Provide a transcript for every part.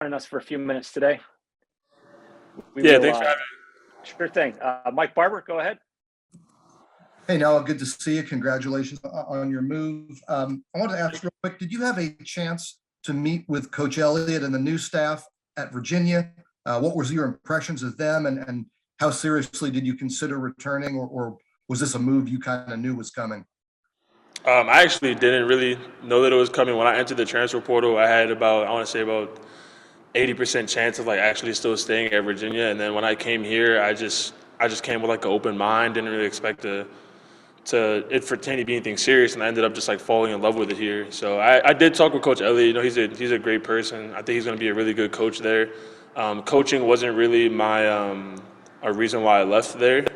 joining us for a few minutes today. Thanks for having me. Sure thing. Mike Barber, go ahead. Hey, Noah, good to see you. Congratulations on your move. I wanted to ask real quick, did you have a chance to meet with Coach Elliott and the new staff at Virginia? What was your impressions of them, and how seriously did you consider returning, or was this a move you kind of knew was coming? I actually didn't really know that it was coming. When I entered the transfer portal, I had about 80% chance of actually still staying at Virginia. And then when I came here, I just came with an open mind. Didn't really expect it for Tanny be anything serious, and I ended up just falling in love with it here. So I did talk with Coach Elliott. He's a great person. I think he's going to be a really good coach there. Coaching wasn't really my a reason why I left there.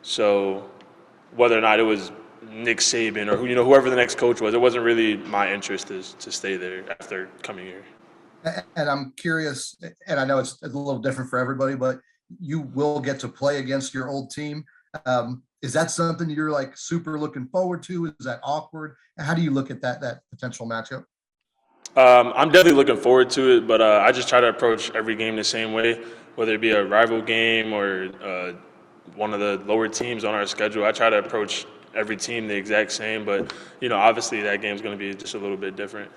So whether or not it was Nick Saban or whoever the next coach was, it wasn't really my interest to stay there after coming here. And I'm curious, and I know it's a little different for everybody, but you will get to play against your old team. Is that something you're super looking forward to? Is that awkward? How do you look at that potential matchup? I'm definitely looking forward to it, but I just try to approach every game the same way, whether it be a rival game or one of the lower teams on our schedule. I try to approach every team the exact same, but obviously that game's going to be just a little bit different.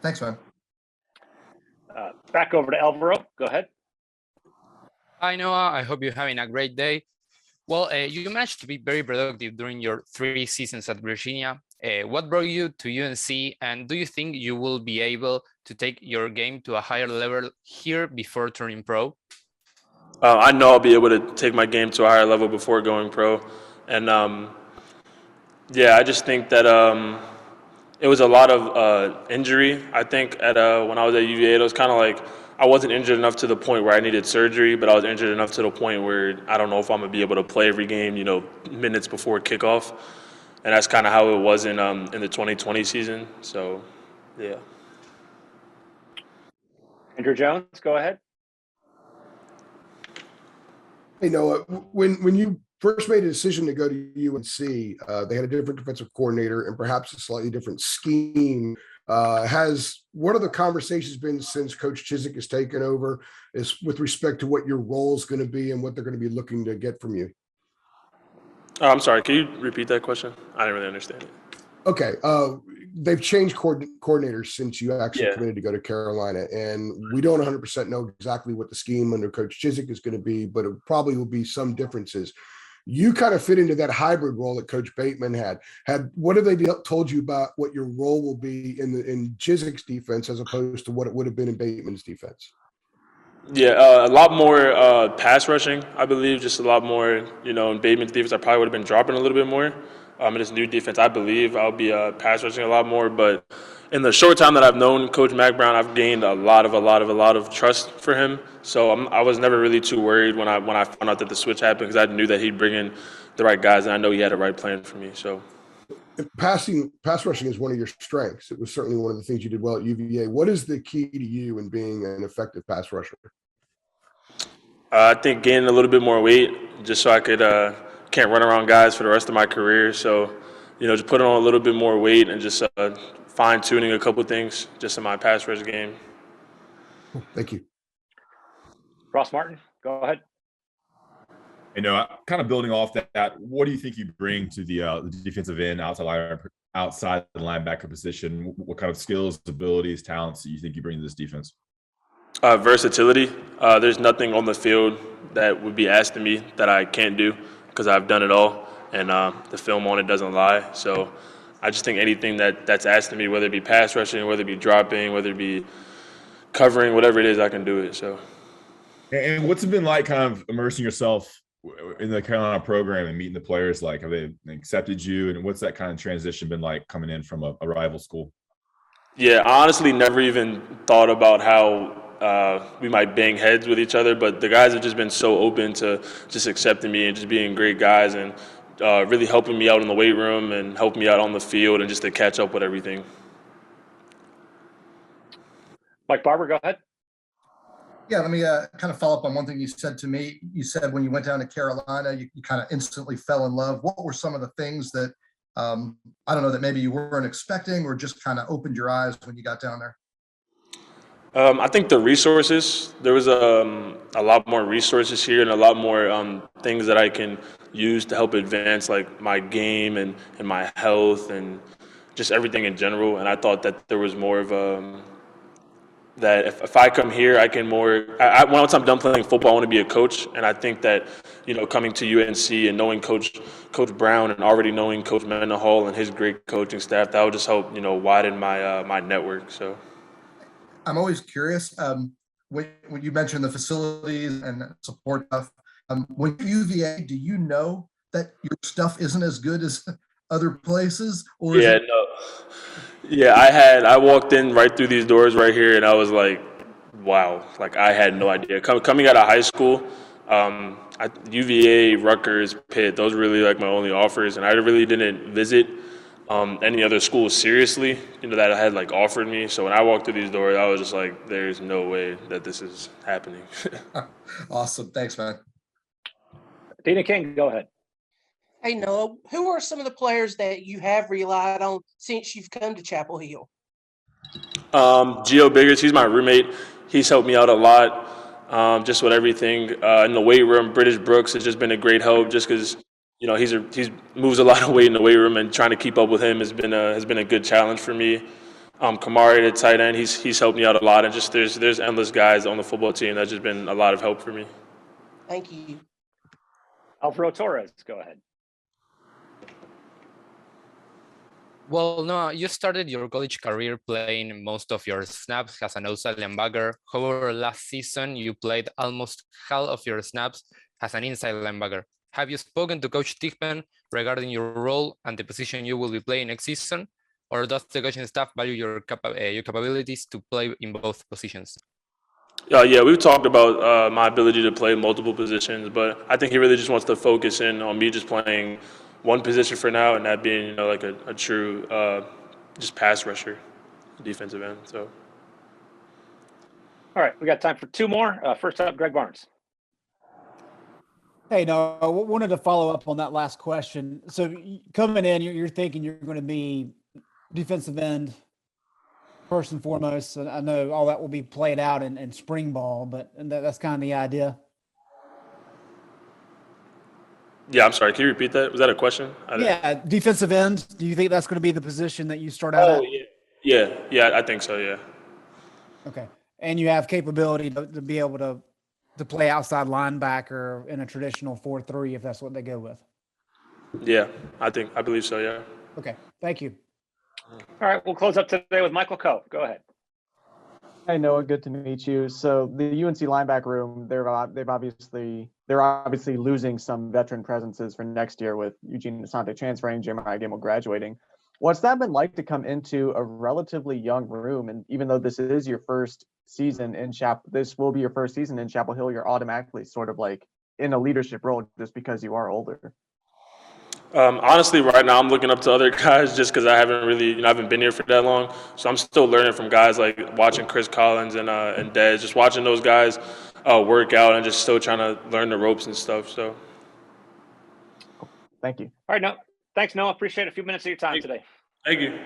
Thanks, man. Back over to Alvaro. Go ahead. Hi, Noah. I hope you're having a great day. Well, you managed to be very productive during your 3 seasons at Virginia. What brought you to UNC, and do you think you will be able to take your game to a higher level here before turning pro? I know I'll be able to take my game to a higher level before going pro. And I just think that it was a lot of injury. I think when I was at UVA, it was kind of I wasn't injured enough to the point where I needed surgery, but I was injured enough to the point where I don't know if I'm going to be able to play every game, minutes before kickoff. And that's kind of how it was in the 2020 season. So, yeah. Andrew Jones, go ahead. Hey, Noah, when you first made a decision to go to UNC, they had a different defensive coordinator and perhaps a slightly different scheme. What are the conversations been since Coach Chizik has taken over with respect to what your role is going to be and what they're going to be looking to get from you? I'm sorry, can you repeat that question? I didn't really understand it. Okay. They've changed coordinators since you actually committed to go to Carolina, and we don't 100% know exactly what the scheme under Coach Chizik is going to be, but it probably will be some differences. You kind of fit into that hybrid role that Coach Bateman had. What have they told you about what your role will be in Chizik's defense as opposed to what it would have been in Bateman's defense? Yeah, a lot more pass rushing, I believe. Just a lot more, in Bateman's defense, I probably would have been dropping a little bit more. In this new defense, I believe I'll be pass rushing a lot more. But in the short time that I've known Coach Mack Brown, I've gained a lot of trust for him. So I was never really too worried when I found out that the switch happened, because I knew that he'd bring in the right guys, and I know he had a right plan for me. So. Pass rushing is one of your strengths. It was certainly one of the things you did well at UVA. What is the key to you in being an effective pass rusher? I think gaining a little bit more weight, just so I can't run around guys for the rest of my career. So, just putting on a little bit more weight and just fine tuning a couple things just in my pass rush game. Thank you. Ross Martin, go ahead. Kind of building off that, what do you think you bring to the defensive end, outside the linebacker position? What kind of skills, abilities, talents do you think you bring to this defense? Versatility. There's nothing on the field that would be asked of me that I can't do, because I've done it all, and the film on it doesn't lie. So I just think anything that's asked of me, whether it be pass rushing, whether it be dropping, whether it be covering, whatever it is, I can do it. So. And what's it been like kind of immersing yourself in the Carolina program and meeting the players? Have they accepted you, and what's that kind of transition been like coming in from a rival school? Yeah, I honestly never even thought about how we might bang heads with each other, but the guys have just been so open to just accepting me and just being great guys, and really helping me out in the weight room and helping me out on the field, and just to catch up with everything. Mike Barber, go ahead. Yeah, let me kind of follow up on one thing you said to me. You said when you went down to Carolina, you kind of instantly fell in love. What were some of the things that, I don't know, that maybe you weren't expecting, or just kind of opened your eyes when you got down there? I think the resources, there was a lot more resources here and a lot more things that I can use to help advance like my game and my health and just everything in general. And I thought that there was more of that if I come here, I can once I'm done playing football, I want to be a coach. And I think that, coming to UNC and knowing Coach Brown and already knowing Coach Mendenhall and his great coaching staff, that would just help, widen my network. So. I'm always curious, when you mentioned the facilities and support stuff, when you're UVA, do you know that your stuff isn't as good as other places? Or is Yeah, it? no. Yeah, I walked in right through these doors right here, and I was like, wow, like I had no idea. Coming out of high school, UVA, Rutgers, Pitt, those were really like my only offers, and I really didn't visit any other schools seriously, that had like offered me. So when I walked through these doors, I was just like, there's no way that this is happening. Awesome. Thanks, man. Dina King, go ahead. Hey, Noah, who are some of the players that you have relied on since you've come to Chapel Hill? Gio Biggers, he's my roommate. He's helped me out a lot, just with everything in the weight room. British Brooks has just been a great help, just because he's moves a lot of weight in the weight room, and trying to keep up with him has been a good challenge for me. Kamari, the tight end, he's helped me out a lot, and just there's endless guys on the football team that's just been a lot of help for me. Thank you. Alvaro Torres, go ahead. Well, no, you started your college career playing most of your snaps as an outside linebacker. However, last season you played almost half of your snaps as an inside linebacker. Have you spoken to Coach Tickman regarding your role and the position you will be playing next season? Or does the coaching staff value your capabilities to play in both positions? Yeah, we've talked about my ability to play multiple positions, but I think he really just wants to focus in on me just playing one position for now, and that being like a true just pass rusher, defensive end. So. All right, we got time for two more. First up, Greg Barnes. Hey, no, I wanted to follow up on that last question. So coming in, you're thinking you're going to be defensive end first and foremost. And I know all that will be played out in spring ball, but that's kind of the idea. Yeah, I'm sorry. Can you repeat that? Was that a question? Yeah, defensive end. Do you think that's going to be the position that you start out at? Yeah, I think so. Yeah. Okay, and you have capability to be able to play outside linebacker in a traditional 4-3 if that's what they go with. Yeah, I believe so. Yeah. Okay, thank you. All right, we'll close up today with Michael Coe. Go ahead. Hey Noah, good to meet you. So the UNC linebacker room, they're obviously losing some veteran presences for next year with Eugene Asante transferring, Jeremiah Gemmel graduating. What's that been like to come into a relatively young room? And even though this is your first season this will be your first season in Chapel Hill, you're automatically sort of like in a leadership role just because you are older. Honestly, right now I'm looking up to other guys just because I haven't really, I haven't been here for that long. So I'm still learning from guys like watching Chris Collins and Dez, just watching those guys work out and just still trying to learn the ropes and stuff. So. Thank you. All right, no, thanks, Noah. Appreciate a few minutes of your time today. Thank you.